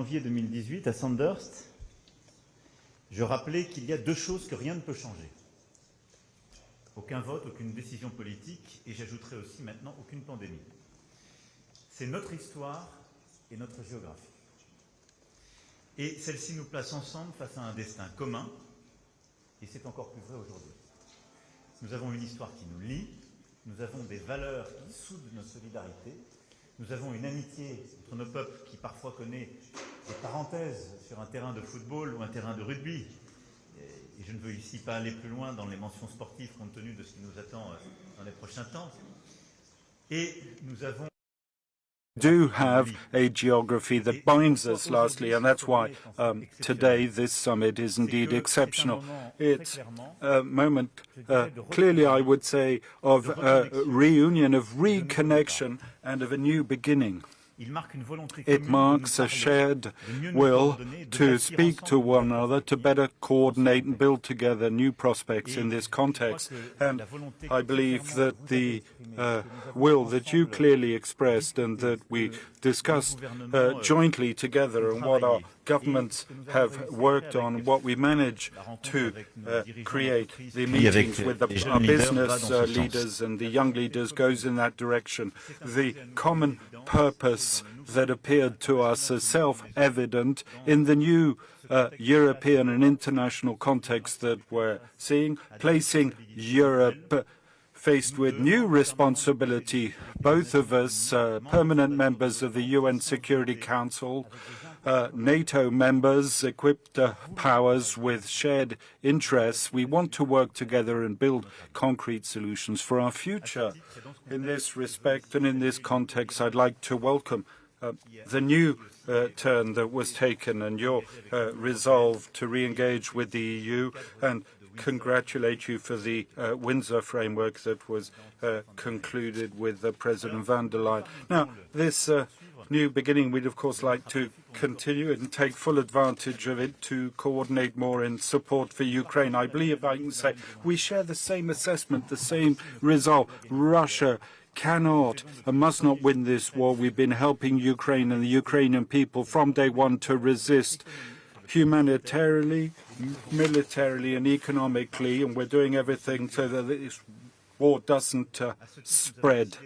janvier 2018, à Sandhurst, je rappelais qu'il y a deux choses que rien ne peut changer. Aucun vote, aucune décision politique, et j'ajouterai aussi maintenant aucune pandémie. C'est notre histoire et notre géographie. Et celle-ci nous place ensemble face à un destin commun, et c'est encore plus vrai aujourd'hui. Nous avons une histoire qui nous lie, nous avons des valeurs qui soudent nos solidarités, nous avons une amitié entre nos peuples qui parfois connaît des parenthèses sur un terrain de football ou un terrain de rugby. Et je ne veux ici pas aller plus loin dans les mentions sportives compte tenu de ce qui nous attend dans les prochains temps. Et nous avons do have a geography that binds us, lastly, and that's why today this summit is indeed exceptional. It's a moment, clearly I would say, of reunion, of reconnection, and of a new beginning. It marks a shared will to speak to one another, to better coordinate and build together new prospects in this context. And I believe that the will that you clearly expressed and that we discussed jointly together and what our governments have worked on, what we managed to create, the meetings with our business leaders and the young leaders goes in that direction. The common purpose that appeared to us as self-evident in the new European and international context that we're seeing, placing Europe faced with new responsibility, both of us permanent members of the UN Security Council, NATO members, equipped powers with shared interests. We want to work together and build concrete solutions for our future. In this respect and in this context, I'd like to welcome the new turn that was taken and your resolve to re-engage with the EU, and congratulate you for the Windsor framework that was concluded with President van der Leyen. Now, this new beginning, we'd of course like to continue and take full advantage of it to coordinate more in support for Ukraine. I believe I can say we share the same assessment, the same resolve. Russia cannot and must not win this war. We've been helping Ukraine and the Ukrainian people from day one to resist humanitarily, militarily and economically, and we're doing everything so that this war doesn't spread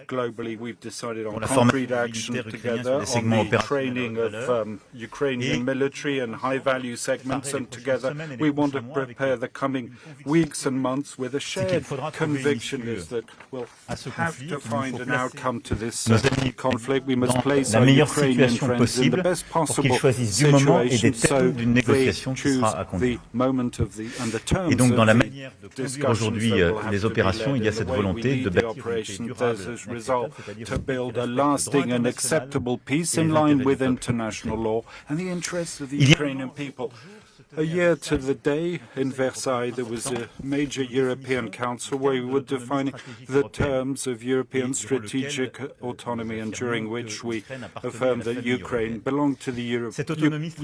globally. We've decided on concrete action together on the training of Ukrainian military and high-value segments, and together we want to prepare the coming weeks and months with a shared conviction is that we'll have to find an outcome to this conflict. We must place our Ukrainian friends in the best possible situation so they choose the moment of the and the terms Et donc, dans la of manière de conduire aujourd'hui les opérations, il y a cette volonté de bâtir to build a lasting and acceptable peace in line with international law and the interests of the Ukrainian people. A year to the day in Versailles, there was a major European Council where we were defining the terms of European strategic autonomy, and during which we affirmed that Ukraine belonged to the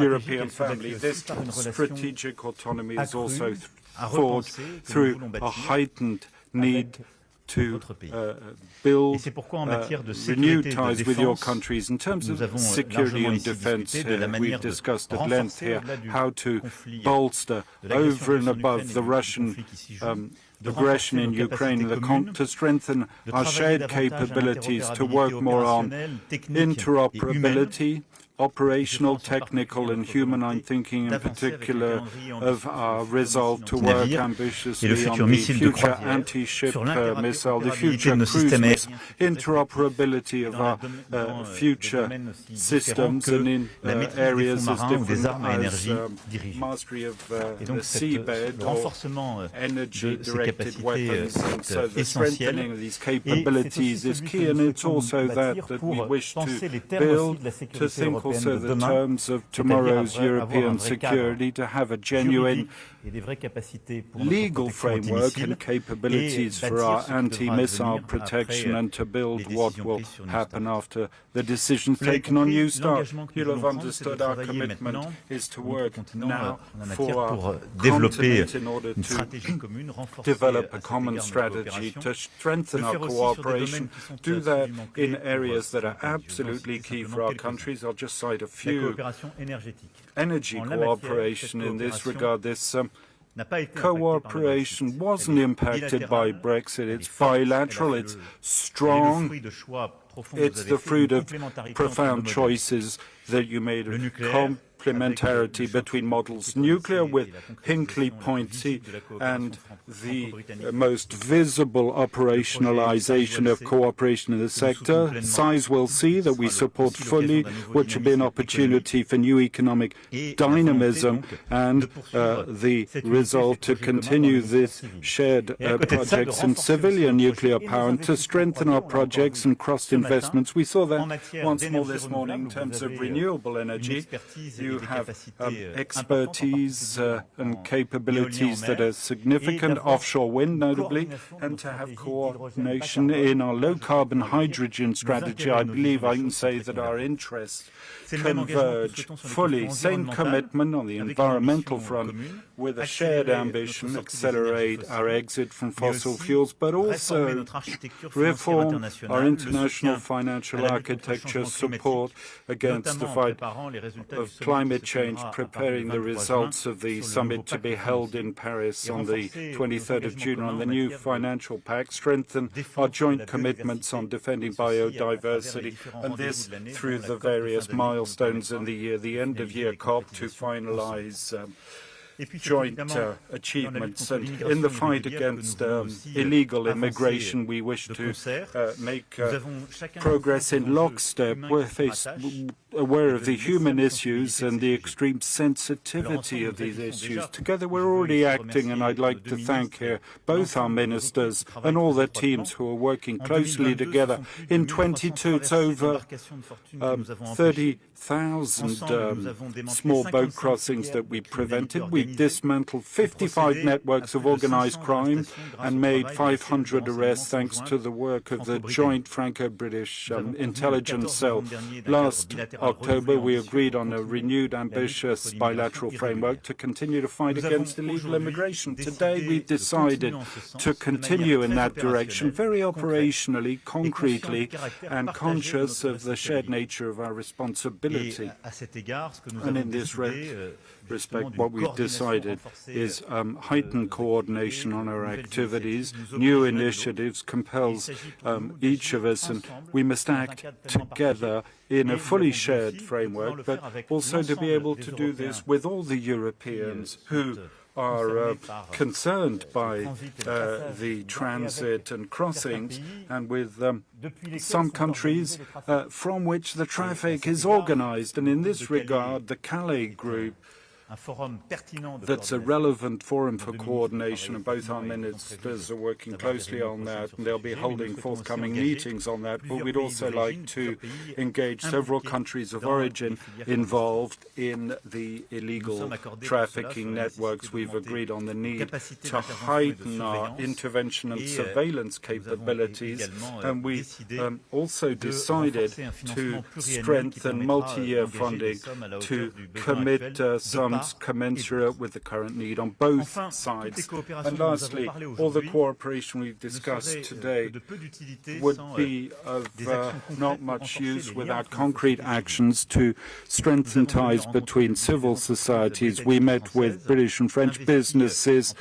European family. This strategic autonomy is also forged through a heightened need to build renewed ties with your countries. In terms of security and defense, we've discussed at length here how to bolster over and above the Russian aggression in Ukraine, to strengthen our shared capabilities, to work more on interoperability, operational, technical and human. I'm thinking in particular of our resolve to work ambitiously on the future anti-ship missile, the future cruise missile, interoperability of our future systems and in areas as different as mastery of the seabed or energy-directed weapons. And so the strengthening of these capabilities is key, and it's also that we wish to build, to think also the terms of tomorrow's European security, to have a genuine legal framework and capabilities for our anti-missile protection, and to build what will happen after the decisions taken on New START. You'll have understood our commitment is to work now for our continent in order to develop a common strategy, to strengthen our cooperation, do that in areas that are absolutely key for our countries. I'll just cite a few. Energy cooperation in this regard, this cooperation wasn't impacted by Brexit. It's bilateral, it's strong, it's the fruit of profound choices that you made of complementarity between models. Nuclear with Hinkley Point C and the most visible operationalization of cooperation in the sector. Size will see that we support fully, which will be an opportunity for new economic dynamism and the resolve to continue this shared projects in civilian nuclear power and to strengthen our projects and cross-investments. We saw that once more this morning in terms of renewable energy. You have expertise and capabilities that are significant, offshore wind notably, and to have coordination in our low-carbon hydrogen strategy. I believe I can say that our interests converge fully. Same commitment on the environmental front with a shared ambition, accelerate our exit from fossil fuels, but also reform our international financial architecture, support against the fight of climate change, preparing the results of the summit to be held in Paris on the 23rd of June on the new financial pact, strengthen our joint commitments on defending biodiversity, and this through the various milestones in the year, the end-of-year COP to finalize joint achievements. And in the fight against illegal immigration, we wish to make progress in lockstep. We're aware of the human issues and the extreme sensitivity of these issues. Together, we're already acting, and I'd like to thank here both our ministers and all their teams who are working closely together. In 22, it's over 30,000 small boat crossings that we prevented. We dismantled 55 networks of organized crime and made 500 arrests thanks to the work of the joint Franco-British intelligence cell. Last October, we agreed on a renewed, ambitious bilateral framework to continue to fight against illegal immigration. Today, we've decided to continue in that direction, very operationally, concretely, and conscious of the shared nature of our responsibility. And in this respect, what we've decided is heightened coordination on our activities. New initiatives compels each of us, and we must act together in a fully shared framework, but also to be able to do this with all the Europeans who are concerned by the transit and crossings, and with some countries from which the traffic is organized. And in this regard, the Calais Group, that's a relevant forum for coordination, and both our ministers are working closely on that, and they'll be holding forthcoming meetings on that. But we'd also like to engage several countries of origin involved in the illegal trafficking networks. We've agreed on the need to heighten our intervention and surveillance capabilities, and we also decided to strengthen multi-year funding to commit sums commensurate with the current need on both sides. And lastly, all the cooperation we've discussed today would be of not much use without concrete actions to strengthen ties between civil societies. We met with British and French businesses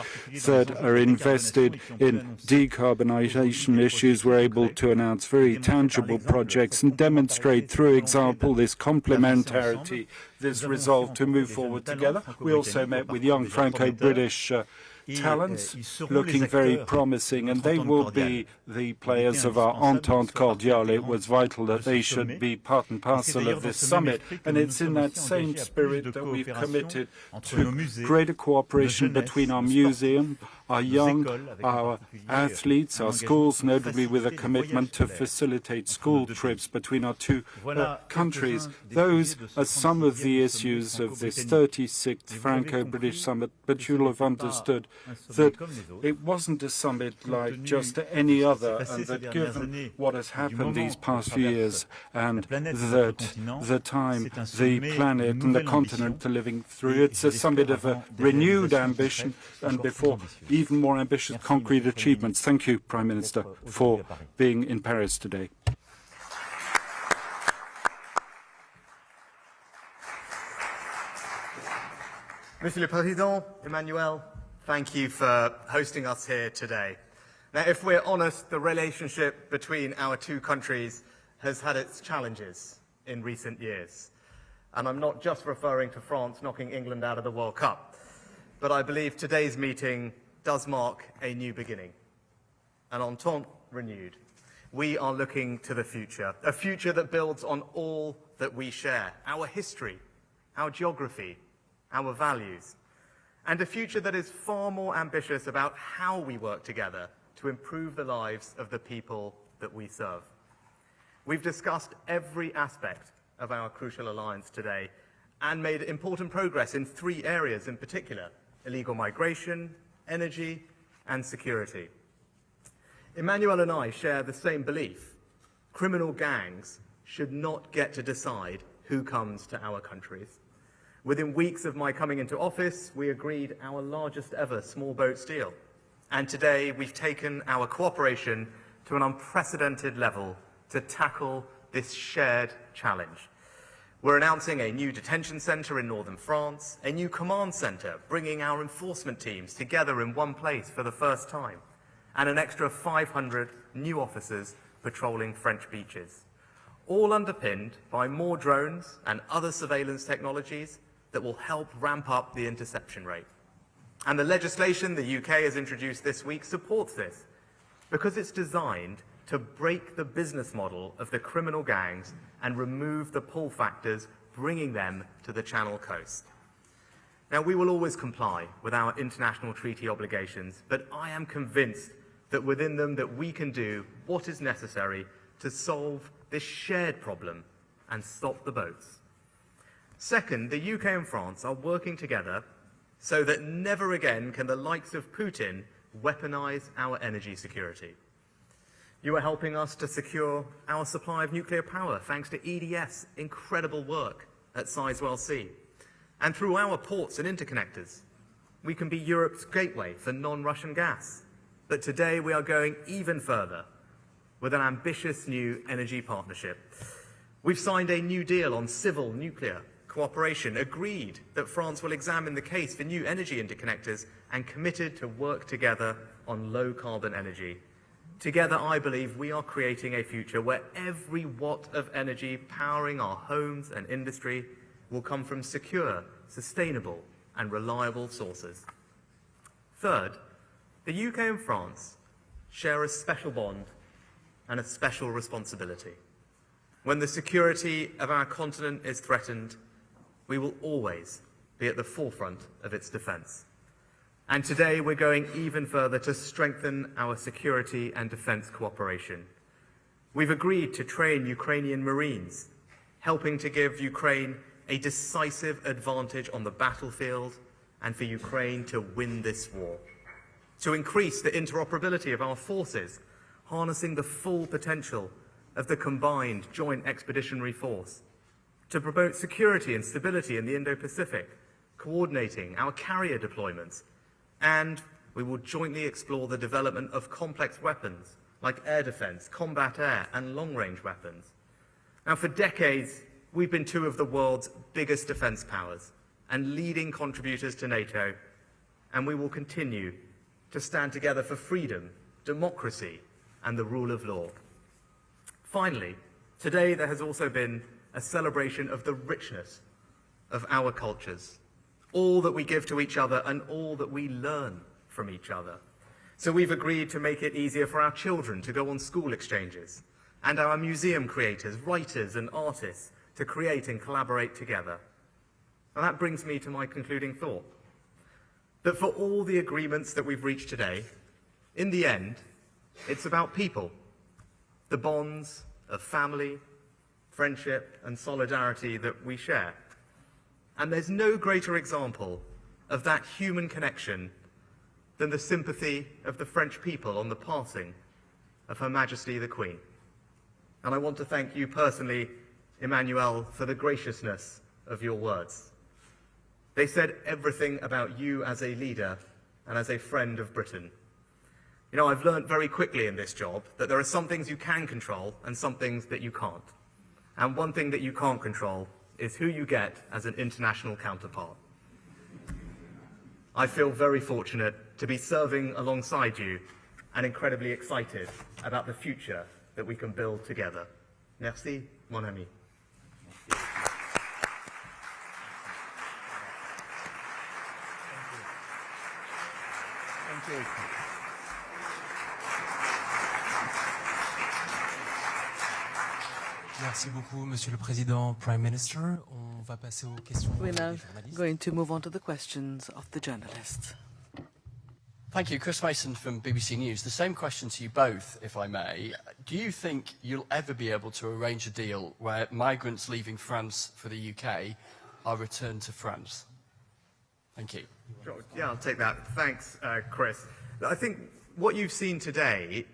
that are invested in decarbonization issues. We're able to announce very tangible projects and demonstrate through example this complementarity, this resolve to move forward together. We also met with young Franco-British talents looking very promising, and they will be the players of our Entente Cordiale. It was vital that they should be part and parcel of this summit, and it's in that same spirit that we've committed to greater cooperation between our museum, our young, our athletes, our schools, notably with a commitment to facilitate school trips between our two countries. Those are some of the issues of this 36th Franco-British summit, but you'll have understood that it wasn't a summit like just any other, and that given what has happened these past few years, and that the time, the planet and the continent are living through, it's a summit of a renewed ambition, and before even more ambitious concrete achievements. Thank you, Prime Minister, for being in Paris today. Monsieur le Président, Emmanuel, thank you for hosting us here today. Now, if we're honest, the relationship between our two countries has had its challenges in recent years. And I'm not just referring to France knocking England out of the World Cup, but I believe today's meeting does mark a new beginning, an entente renewed. We are looking to the future, a future that builds on all that we share, our history, our geography, our values, and a future that is far more ambitious about how we work together to improve the lives of the people that we serve. We've discussed every aspect of our crucial alliance today and made important progress in 3 areas in particular: illegal migration, energy, and security. Emmanuel and I share the same belief. Criminal gangs should not get to decide who comes to our countries. Within weeks of my coming into office, we agreed our largest ever small boats deal. And today, we've taken our cooperation to an unprecedented level to tackle this shared challenge. We're announcing a new detention centre in northern France, a new command centre bringing our enforcement teams together in one place for the first time, and an extra 500 new officers patrolling French beaches, all underpinned by more drones and other surveillance technologies that will help ramp up the interception rate. And the legislation the UK has introduced this week supports this, because it's designed to break the business model of the criminal gangs and remove the pull factors bringing them to the Channel coast. Now, we will always comply with our international treaty obligations, but I am convinced that within them that we can do what is necessary to solve this shared problem and stop the boats. Second, the UK and France are working together so that never again can the likes of Putin weaponize our energy security. You are helping us to secure our supply of nuclear power thanks to EDF's incredible work at Sizewell C. And through our ports and interconnectors, we can be Europe's gateway for non-Russian gas. But today we are going even further with an ambitious new energy partnership. We've signed a new deal on civil nuclear cooperation, agreed that France will examine the case for new energy interconnectors, and committed to work together on low-carbon energy. Together, I believe we are creating a future where every watt of energy powering our homes and industry will come from secure, sustainable, and reliable sources. Third, the UK and France share a special bond and a special responsibility. When the security of our continent is threatened, we will always be at the forefront of its defence. And today we're going even further to strengthen our security and defence cooperation. We've agreed to train Ukrainian Marines, helping to give Ukraine a decisive advantage on the battlefield and for Ukraine to win this war. To increase the interoperability of our forces, harnessing the full potential of the combined Joint Expeditionary Force. To promote security and stability in the Indo-Pacific, coordinating our carrier deployments. And we will jointly explore the development of complex weapons like air defence, combat air, and long-range weapons. Now, for decades, we've been two of the world's biggest defence powers and leading contributors to NATO, and we will continue to stand together for freedom, democracy, and the rule of law. Finally, today there has also been a celebration of the richness of our cultures, all that we give to each other and all that we learn from each other. So we've agreed to make it easier for our children to go on school exchanges, and our museum creators, writers and artists to create and collaborate together. And that brings me to my concluding thought, that for all the agreements that we've reached today, in the end, it's about people, the bonds of family, friendship and solidarity that we share. And there's no greater example of that human connection than the sympathy of the French people on the passing of Her Majesty the Queen. And I want to thank you personally, Emmanuel, for the graciousness of your words. They said everything about you as a leader and as a friend of Britain. You know, I've learned very quickly in this job that there are some things you can control and some things that you can't. And one thing that you can't control is who you get as an international counterpart. I feel very fortunate to be serving alongside you and incredibly excited about the future that we can build together. Merci, mon ami. Thank you. Merci beaucoup, Monsieur le Président, Prime Minister. On va passer aux questions We're now des journalistes. going to move on to the questions of the journalists. Thank you. Chris Mason from BBC News. The same question to you both, if I may. Do you think you'll ever be able to arrange a deal where migrants leaving France for the UK are returned to France? Thank you. Sure. Yeah, I'll take that. Thanks, Chris. I think what you've seen today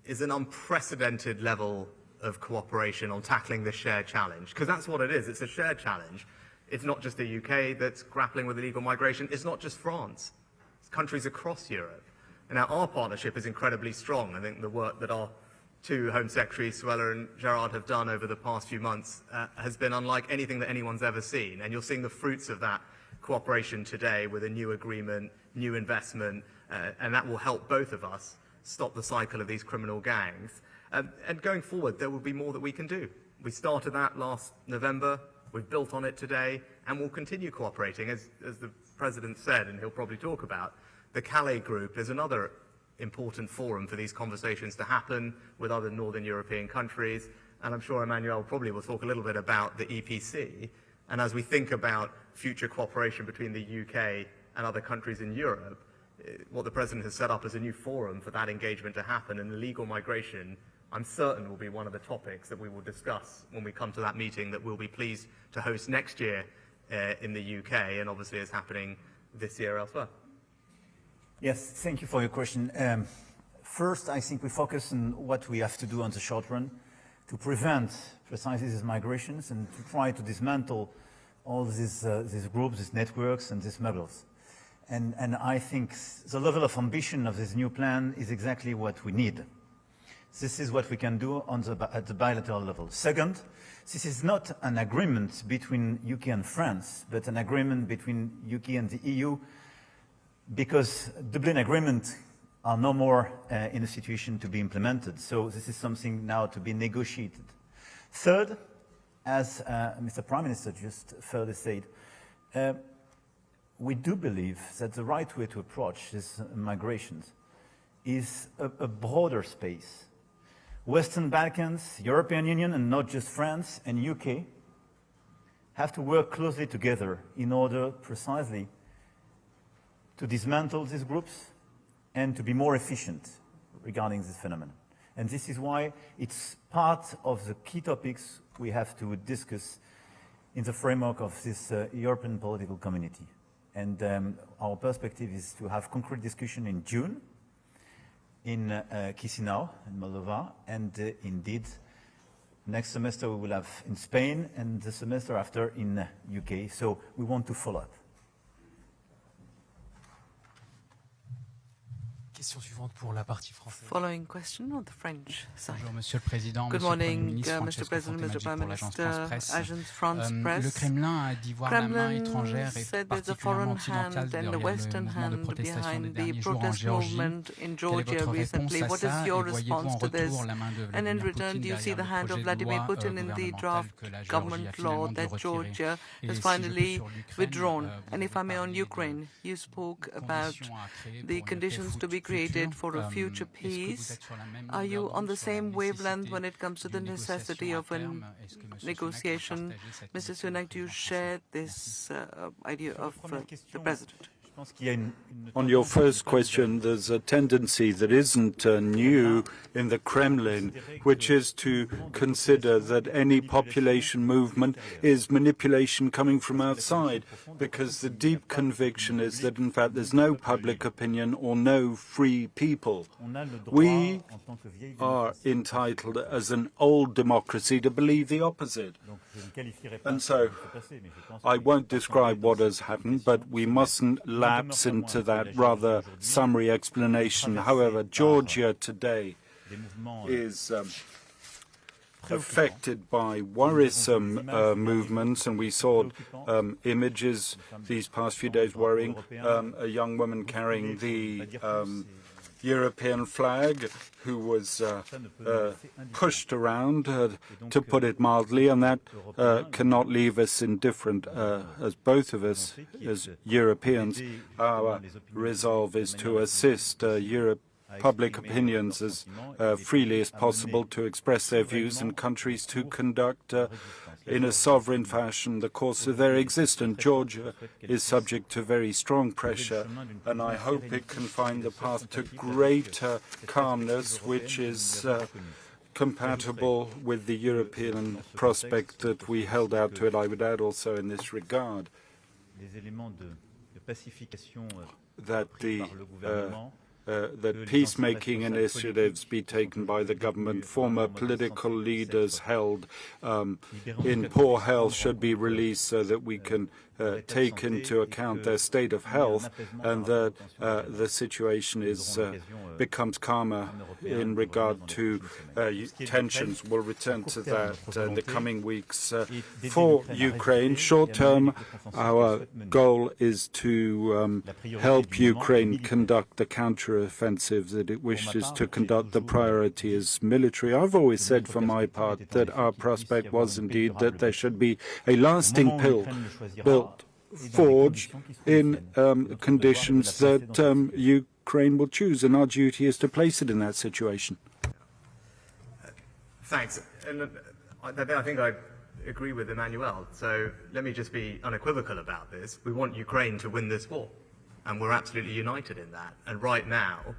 is an unprecedented level of cooperation on tackling this shared challenge, because that's what it is. It's a shared challenge. It's not just the UK that's grappling with illegal migration. It's not just France. It's countries across Europe. And now our partnership is incredibly strong. I think the work that our two Home Secretaries, Suella and Gerard, have done over the past few months has been unlike anything that anyone's ever seen. And you're seeing the fruits of that cooperation today with a new agreement, new investment, and that will help both of us stop the cycle of these criminal gangs. And going forward, there will be more that we can do. We started that last November, we've built on it today, and we'll continue cooperating. As the President said, and he'll probably talk about, the Calais Group is another important forum for these conversations to happen with other Northern European countries, and I'm sure Emmanuel probably will talk a little bit about the EPC. And as we think about future cooperation between the UK and other countries in Europe, what the President has set up as a new forum for that engagement to happen, and illegal migration, I'm certain, will be one of the topics that we will discuss when we come to that meeting that we'll be pleased to host next year in the UK, and obviously is happening this year elsewhere. Yes, thank you for your question. First, I think we focus on what we have to do on the short run to prevent precisely these migrations and to try to dismantle all these groups, these networks, and these smugglers. And I think the level of ambition of this new plan is exactly what we need. This is what we can do at the bilateral level. Second, this is not an agreement between UK and France, but an agreement between UK and the EU, because Dublin Agreement are no more in a situation to be implemented. So this is something now to be negotiated. Third, as Mr. Prime Minister just further said, we do believe that the right way to approach these migrations is a broader space. Western Balkans, European Union, and not just France and UK, have to work closely together in order precisely to dismantle these groups and to be more efficient regarding this phenomenon. And this is why it's part of the key topics we have to discuss in the framework of this European political community. And our perspective is to have concrete discussion in June in Chisinau, in Moldova, and indeed, next semester we will have in Spain, and the semester after in UK. So we want to follow up. Question suivante pour la partie française. Following question on the French side. Bonjour, Monsieur le Président. Good Monsieur le Premier morning, ministre, Mr. President, Mr. Francesco Prime pour l'agence Minister, France Agence France Presse. Press. Le Kremlin a dit voir la main Kremlin étrangère et said there's a particulièrement foreign occidentale hand and derrière the le Western mouvement de hand protestation des behind the derniers jours en protest Géorgie. movement in Quelle est Georgia votre recently. réponse à What is ça? your Et voyez-vous en response to this? retour la main de And in Vladimir return, Poutine do you see the derrière le hand of projet de Vladimir loi Putin in the gouvernemental draft que la Géorgie government a law finalement dû that retirer? Georgia Et has si je peux finally sur l'Ukraine, withdrawn? vous And if I may, on parliez de Ukraine, you spoke about conditions à créer the pour une conditions to be paix created future. for a future Est-ce que vous peace. êtes sur la même Are you longueur on the d'onde sur la same wavelength nécessité when it comes to the d'une necessity négociation à of a terme? Est-ce que Monsieur negotiation? Sunak partage cette Mr. vision Sunak, du do you président share français? this idea of the President? On your first question, there's a tendency that isn't new in the Kremlin, which is to consider that any population movement is manipulation coming from outside, because the deep conviction is that, in fact, there's no public opinion or no free people. We are entitled, as an old democracy, to believe the opposite. And so I won't describe what has happened, but we mustn't lapse into that rather summary explanation. However, Georgia today is affected by worrisome movements, and we saw images these past few days worrying. A young woman carrying the European flag who was pushed around, to put it mildly, and that cannot leave us indifferent, as both of us, as Europeans. Our resolve is to assist public opinions as freely as possible, to express their views, and countries to conduct in a sovereign fashion the course of their existence. Georgia is subject to very strong pressure, and I hope it can find the path to greater calmness, which is compatible with the European prospect that we held out to it. I would add also in this regard that that peacemaking initiatives be taken by the government. Former political leaders held in poor health should be released so that we can take into account their state of health, and that the situation becomes calmer in regard to tensions. We'll return to that in the coming weeks. For Ukraine, short term, our goal is to help Ukraine conduct the counter-offensive that it wishes to conduct. The priority is military. I've always said for my part that our prospect was indeed that there should be a lasting forged in conditions that Ukraine will choose, and our duty is to place it in that situation. Thanks. And I think I agree with Emmanuel. So let me just be unequivocal about this. We want Ukraine to win this war, and we're absolutely united in that. And right now,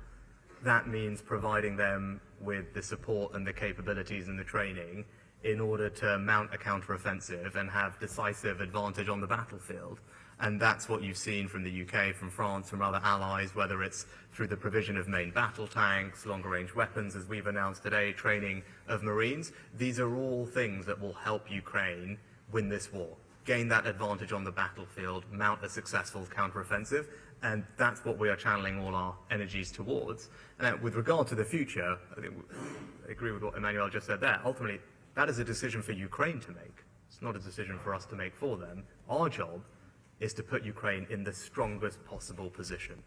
that means providing them with the support and the capabilities and the training in order to mount a counteroffensive and have decisive advantage on the battlefield. And that's what you've seen from the UK, from France, from other allies, whether it's through the provision of main battle tanks, longer-range weapons, as we've announced today, training of Marines. These are all things that will help Ukraine win this war, gain that advantage on the battlefield, mount a successful counteroffensive, and that's what we are channeling all our energies towards. And with regard to the future, I agree with what Emmanuel just said there. Ultimately, that is a decision for Ukraine to make. It's not a decision for us to make for them. Our job is to put Ukraine in the strongest possible position.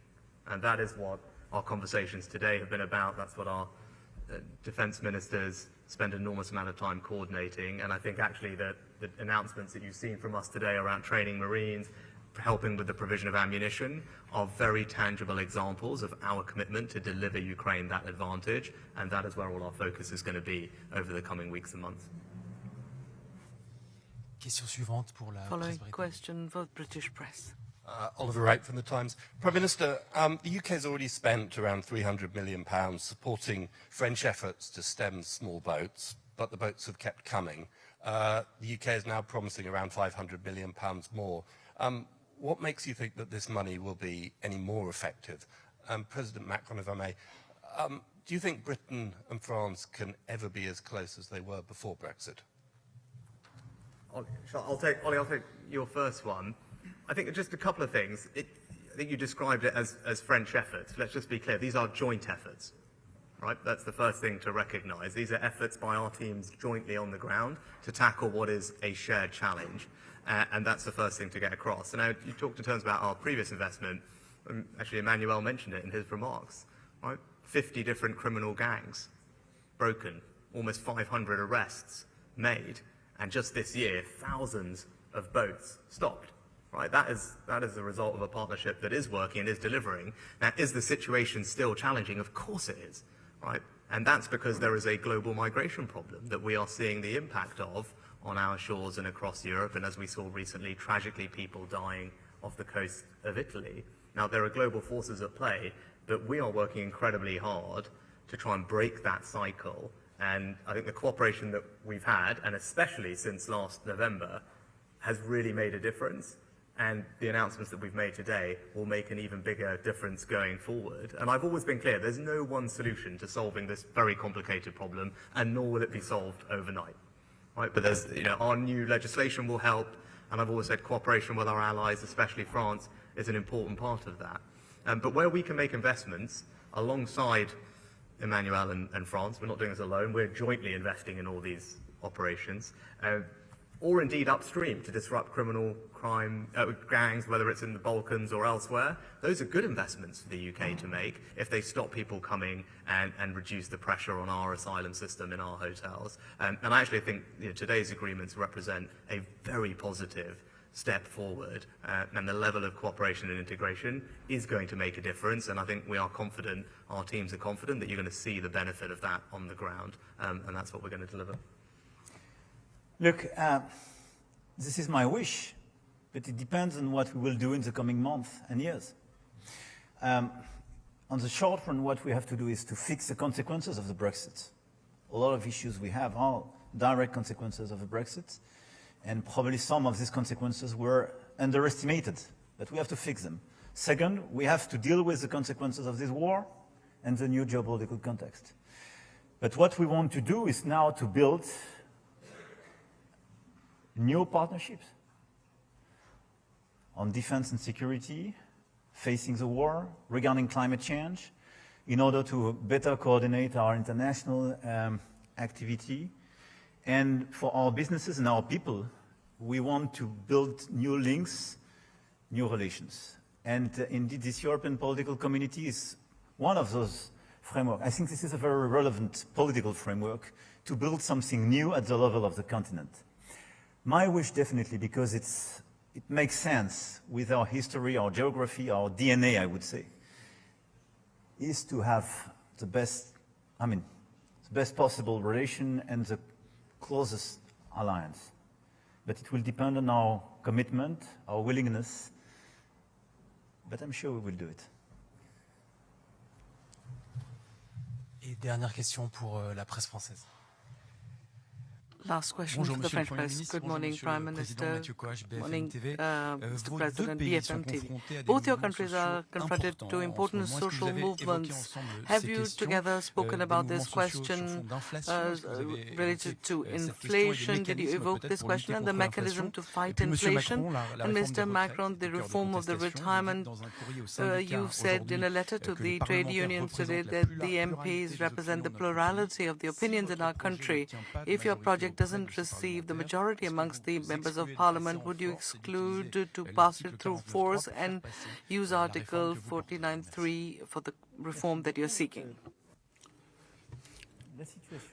And that is what our conversations today have been about. That's what our defense ministers spend an enormous amount of time coordinating. And I think actually that the announcements that you've seen from us today around training Marines, helping with the provision of ammunition, are very tangible examples of our commitment to deliver Ukraine that advantage, and that is where all our focus is going to be over the coming weeks and months. Following question for the British press. Oliver Wright from The Times. Prime Minister, the UK has already spent around £300 million supporting French efforts to stem small boats, but the boats have kept coming. The UK is now promising around £500 million more. What makes you think that this money will be any more effective? President Macron, if I may, do you think Britain and France can ever be as close as they were before Brexit? I'll take your first one. I think just a couple of things. I think you described it as French efforts. Let's just be clear. These are joint efforts, right? That's the first thing to recognise. These are efforts by our teams jointly on the ground to tackle what is a shared challenge. And that's the first thing to get across. And now you talked in terms about our previous investment. Actually, Emmanuel mentioned it in his remarks, right? 50 different criminal gangs broken, almost 500 arrests made. And just this year, thousands of boats stopped. Right, that is the result of a partnership that is working and is delivering. Now, is the situation still challenging? Of course it is, right? And that's because there is a global migration problem that we are seeing the impact of on our shores and across Europe, and as we saw recently, tragically, people dying off the coast of Italy. Now, there are global forces at play, but we are working incredibly hard to try and break that cycle. And I think the cooperation that we've had, and especially since last November, has really made a difference. And the announcements that we've made today will make an even bigger difference going forward. And I've always been clear, there's no one solution to solving this very complicated problem, and nor will it be solved overnight. Right? But there's, our new legislation will help, and I've always said cooperation with our allies, especially France, is an important part of that. But where we can make investments alongside Emmanuel and France, we're not doing this alone, we're jointly investing in all these operations, or indeed upstream to disrupt criminal crime gangs, whether it's in the Balkans or elsewhere. Those are good investments for the UK to make if they stop people coming and reduce the pressure on our asylum system in our hotels. And I actually think today's agreements represent a very positive step forward, and the level of cooperation and integration is going to make a difference, and I think we are confident, our teams are confident, that you're going to see the benefit of that on the ground, and that's what we're going to deliver. Look, this is my wish, but it depends on what we will do in the coming months and years. On the short run, what we have to do is to fix the consequences of the Brexit. A lot of issues we have are direct consequences of the Brexit, and probably some of these consequences were underestimated, but we have to fix them. Second, we have to deal with the consequences of this war and the new geopolitical context. But what we want to do is now to build new partnerships on defense and security, facing the war, regarding climate change, in order to better coordinate our international activity. And for our businesses and our people, we want to build new links, new relations. And indeed, this European political community is one of those frameworks. I think this is a very relevant political framework to build something new at the level of the continent. My wish, definitely, because it makes sense with our history, our geography, our DNA, I would say, is to have the best possible relation and the closest alliance. But it will depend on our commitment, our willingness, but I'm sure we will do it. Et dernière question pour la presse française. Last question Bonjour, to the Monsieur le French Premier press. ministre. Good morning, Bonjour, Prime Président Minister. Mathieu Coach, BFM Morning, TV. Mr. Vos President, deux pays sont BFM TV. confrontés à des Both your mouvements countries sociaux are confronted importants to en ce important moment. Est-ce que vous social avez évoqué movements. ensemble Have ces you questions, together spoken des about mouvements this sociaux sur question fond d'inflation? Est-ce que vous avez related to évoqué cette question et inflation? les Did you mécanismes evoke peut-être this pour lutter question and the contre mechanism l'inflation? to Et fight puis, Monsieur inflation? Macron, la And réforme des Mr. Macron, retraites, the au cœur de reform of the contestation. Vous retirement. dites dans un courrier aux syndicats You said in a letter to aujourd'hui the que les trade unions parlementaires today représentent that the la MPs pluralité des represent the opinions de notre pays. plurality of the opinions in our country. If your project doesn't receive the majority amongst the members of parliament, would you exclude to pass it through force and use Article 49.3 for the reform that you're seeking?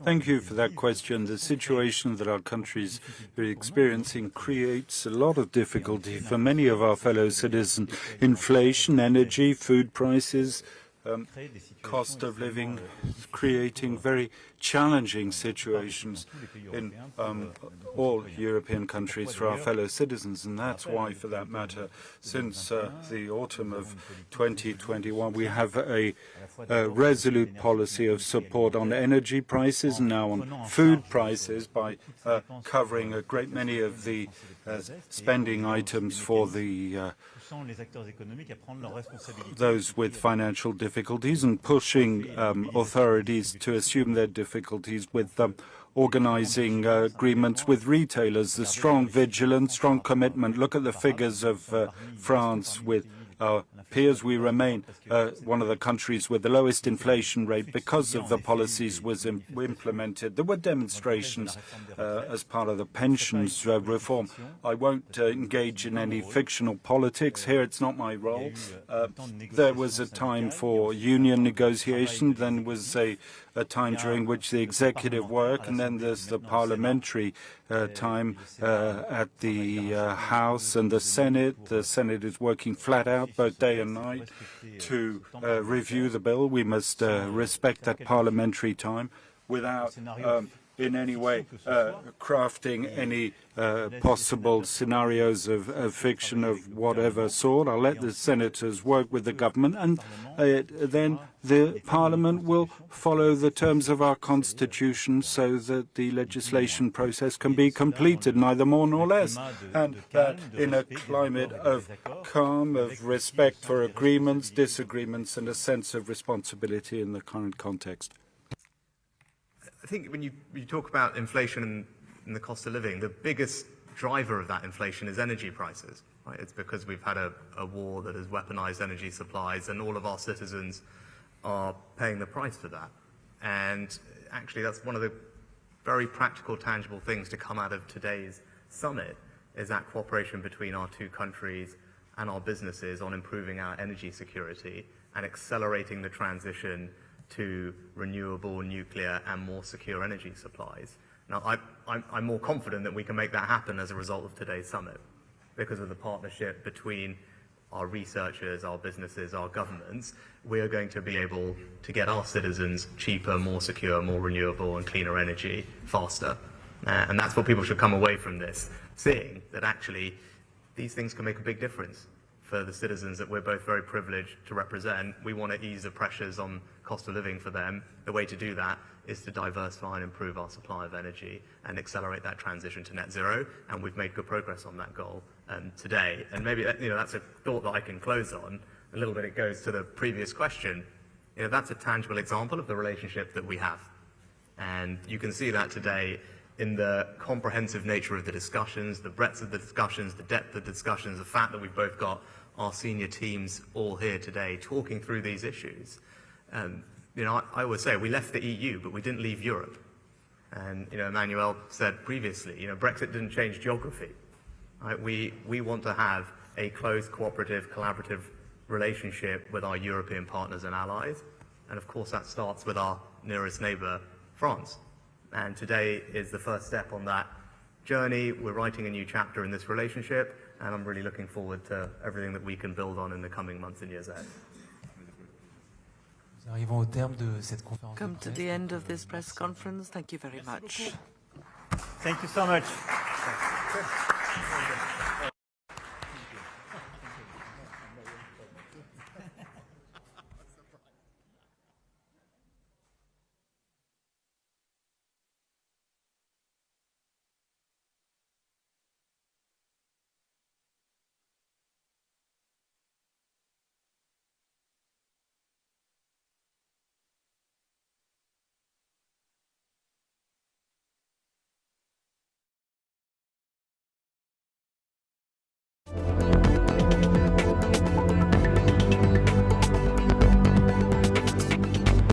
Thank you for that question. The situation that our countries are experiencing creates a lot of difficulty for many of our fellow citizens. Inflation, energy, food prices, cost of living, creating very challenging situations in all European countries for our fellow citizens. And that's why, for that matter, since the autumn of 2021, we have a resolute policy of support on energy prices and now on food prices by covering a great many of the spending items for the those with financial difficulties and pushing authorities to assume their difficulties with organizing agreements with retailers. The strong vigilance, strong commitment. Look at the figures of France with our peers. We remain one of the countries with the lowest inflation rate because of the policies was implemented. There were demonstrations as part of the pensions reform. I won't engage in any fictional politics here. It's not my role. There was a time for union negotiation. Then was a time during which the executive work, and then there's the parliamentary time at the House and the Senate. The Senate is working flat out both day and night to review the bill. We must respect that parliamentary time without in any way crafting any possible scenarios of fiction of whatever sort. I'll let the senators work with the government, and then the Parliament will follow the terms of our Constitution so that the legislation process can be completed, neither more nor less. And that in a climate of calm, of respect for agreements, disagreements, and a sense of responsibility in the current context. I think when you talk about inflation and the cost of living, the biggest driver of that inflation is energy prices. Right? It's because we've had a war that has weaponized energy supplies, and all of our citizens are paying the price for that. And actually, that's one of the very practical, tangible things to come out of today's summit is that cooperation between our two countries and our businesses on improving our energy security and accelerating the transition to renewable, nuclear, and more secure energy supplies. Now, I'm more confident that we can make that happen as a result of today's summit because of the partnership between our researchers, our businesses, our governments. We are going to be able to get our citizens cheaper, more secure, more renewable, and cleaner energy faster. And that's what people should come away from this, seeing that actually these things can make a big difference for the citizens that we're both very privileged to represent. We want to ease the pressures on cost of living for them. The way to do that is to diversify and improve our supply of energy and accelerate that transition to net zero. And we've made good progress on that goal today. And maybe that's a thought that I can close on. A little bit it goes to the previous question. That's a tangible example of the relationship that we have. And you can see that today in the comprehensive nature of the discussions, the breadth of the discussions, the depth of the discussions, the fact that we've both got our senior teams all here today talking through these issues. I always say we left the EU, but we didn't leave Europe. And Emmanuel said previously, Brexit didn't change geography. Right? We want to have a close, cooperative, collaborative relationship with our European partners and allies. And of course, that starts with our nearest neighbor, France. And today is the first step on that journey. We're writing a new chapter in this relationship, and I'm really looking forward to everything that we can build on in the coming months and years ahead. Come to the end of this press conference. Thank you very much. Thank you so much.